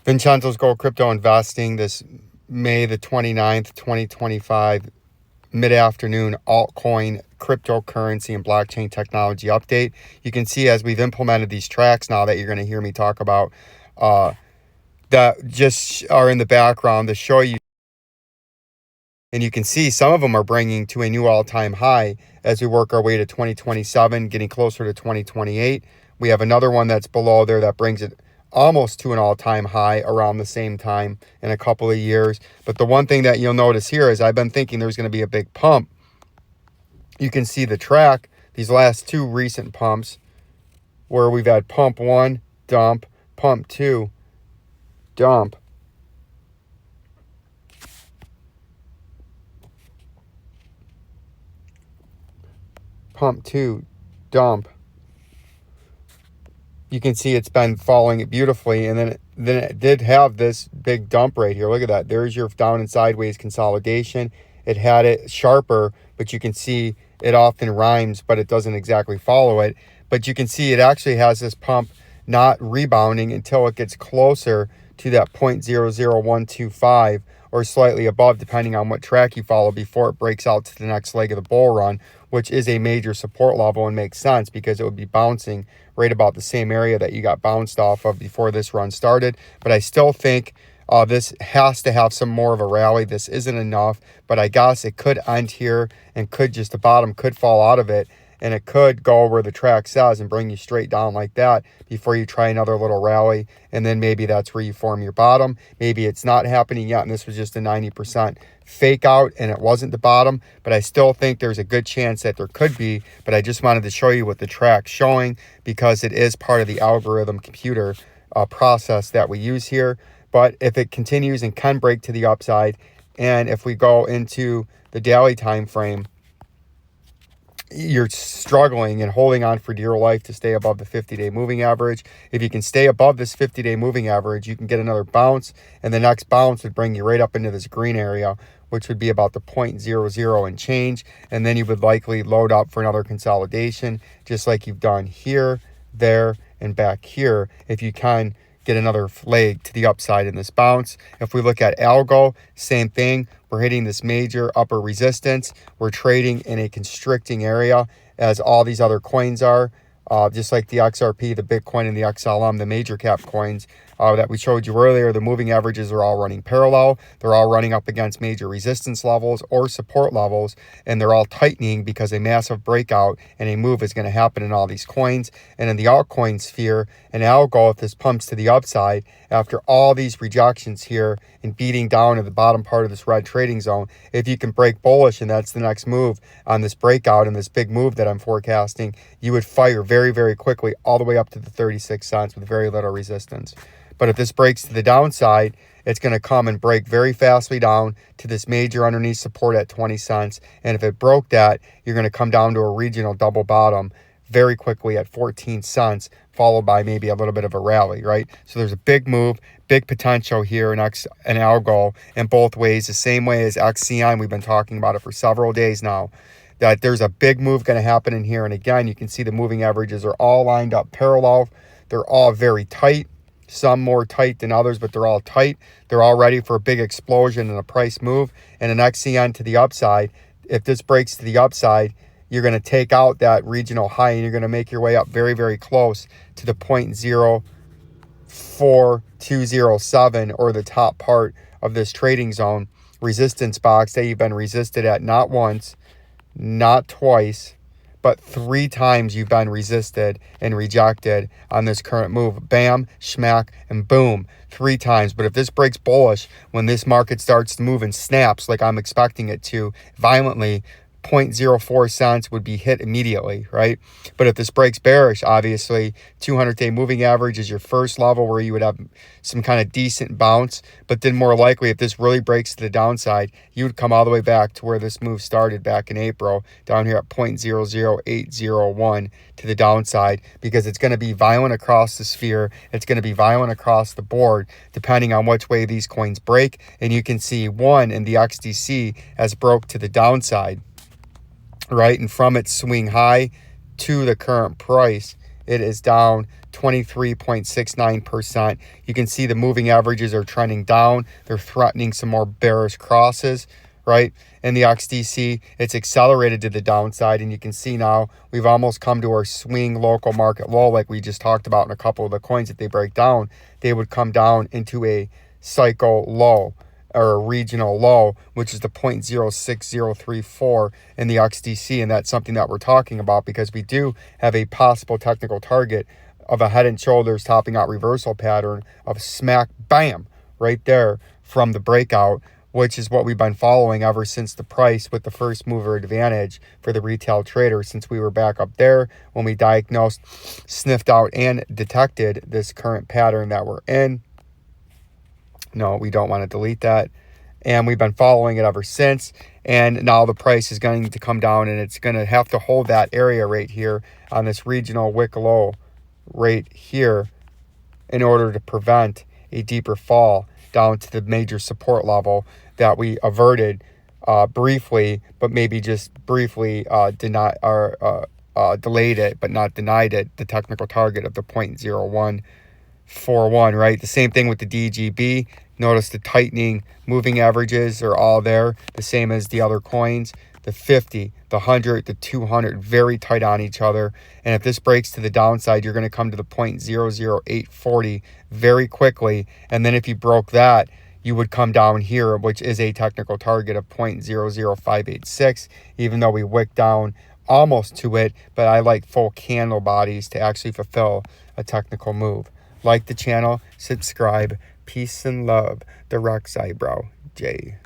Vincenzo's Gold Crypto Investing, this May the 29th, 2025, mid-afternoon altcoin, cryptocurrency, and blockchain technology update. You can see as we've implemented these tracks now that you're going to hear me talk about that just are in the background to show you. And you can see some of them are bringing to a new all-time high as we work our way to 2027, getting closer to 2028. We have another one that's below there that brings it almost to an all-time high around the same time in a couple of years. But the one thing that you'll notice here is I've been thinking there's going to be a big pump. You can see the track, these last two recent pumps, where we've had pump 1, dump, pump 2, dump. Pump 2, dump. You can see it's been falling beautifully, and then it did have this big dump right here. Look at that. There's your down and sideways consolidation. It had it sharper, but you can see it often rhymes, but it doesn't exactly follow it. But you can see it actually has this pump not rebounding until it gets closer to that 0.00125 or slightly above, depending on what track you follow, before it breaks out to the next leg of the bull run, which is a major support level and makes sense because it would be bouncing right about the same area that you got bounced off of before this run started. But I still think this has to have some more of a rally. This isn't enough, but I guess it could end here and could just, the bottom could fall out of it, and it could go where the track says and bring you straight down like that before you try another little rally. And then maybe that's where you form your bottom. Maybe it's not happening yet, and this was just a 90% fake out and it wasn't the bottom. But I still think there's a good chance that there could be. But I just wanted to show you what the track's showing because it is part of the algorithm computer process that we use here. But if it continues and can break to the upside, and if we go into the daily time frame, you're struggling and holding on for dear life to stay above the 50-day moving average. If you can stay above this 50-day moving average, you can get another bounce, and the next bounce would bring you right up into this green area, which would be about the 0.00 and change, and then you would likely load up for another consolidation, just like you've done here, there, and back here, if you can get another leg to the upside in this bounce. If we look at Algo, same thing. We're hitting this major upper resistance. We're trading in a constricting area as all these other coins are, just like the XRP, the Bitcoin, and the XLM, the major cap coins that we showed you earlier. The moving averages are all running parallel. They're all running up against major resistance levels or support levels, and they're all tightening because a massive breakout and a move is going to happen in all these coins. And in the altcoin sphere, and Algo, if this pumps to the upside after all these rejections here and beating down at the bottom part of this red trading zone, if you can break bullish and that's the next move on this breakout and this big move that I'm forecasting, you would fire very, very quickly all the way up to the 36 cents with very little resistance. But if this breaks to the downside, it's going to come and break very fastly down to this major underneath support at 20 cents. And if it broke that, you're going to come down to a regional double bottom very quickly at 14 cents, followed by maybe a little bit of a rally, right? So there's a big move, big potential here in Algo in both ways, the same way as XCN. We've been talking about it for several days now, that there's a big move going to happen in here. And again, you can see the moving averages are all lined up parallel. They're all very tight. Some more tight than others, but they're all tight. They're all ready for a big explosion and a price move. And an XCN to the upside, if this breaks to the upside, you're going to take out that regional high and you're going to make your way up very, very close to the 0.04207 or the top part of this trading zone resistance box that you've been resisted at not once, not twice, but 3 times you've been resisted and rejected on this current move. Bam, schmack, and boom, 3 times. But if this breaks bullish, when this market starts to move and snaps like I'm expecting it to violently, 0.04 cents would be hit immediately, right? But if this breaks bearish, obviously 200-day moving average is your first level where you would have some kind of decent bounce. But then more likely, if this really breaks to the downside, you would come all the way back to where this move started back in April, down here at 0.00801 to the downside, because it's going to be violent across the sphere. It's going to be violent across the board, depending on which way these coins break. And you can see one in the XDC has broke to the downside, right? And from its swing high to the current price, it is down 23.69%. You can see the moving averages are trending down. They're threatening some more bearish crosses, right? In the XDC, it's accelerated to the downside, and you can see now we've almost come to our swing local market low, like we just talked about in a couple of the coins that they break down. They would come down into a cycle low, or a regional low, which is the 0.06034 in the XDC. And that's something that we're talking about because we do have a possible technical target of a head and shoulders topping out reversal pattern of smack bam right there from the breakout, which is what we've been following ever since the price with the first mover advantage for the retail trader, since we were back up there when we diagnosed, sniffed out, and detected this current pattern that we're in. No, we don't want to delete that. And we've been following it ever since. And now the price is going to come down, and it's going to have to hold that area right here on this regional wick low right here in order to prevent a deeper fall down to the major support level that we averted briefly, but maybe just briefly delayed it, but not denied it, the technical target of the 0.0141, right? The same thing with the DGB. Notice the tightening moving averages are all there, the same as the other coins. The 50, the 100, the 200, very tight on each other. And if this breaks to the downside, you're going to come to the 0.00840 very quickly. And then if you broke that, you would come down here, which is a technical target of 0.00586, even though we wicked down almost to it. But I like full candle bodies to actually fulfill a technical move. Like the channel, subscribe. Peace and love. The Rex Eyebrow, Jay.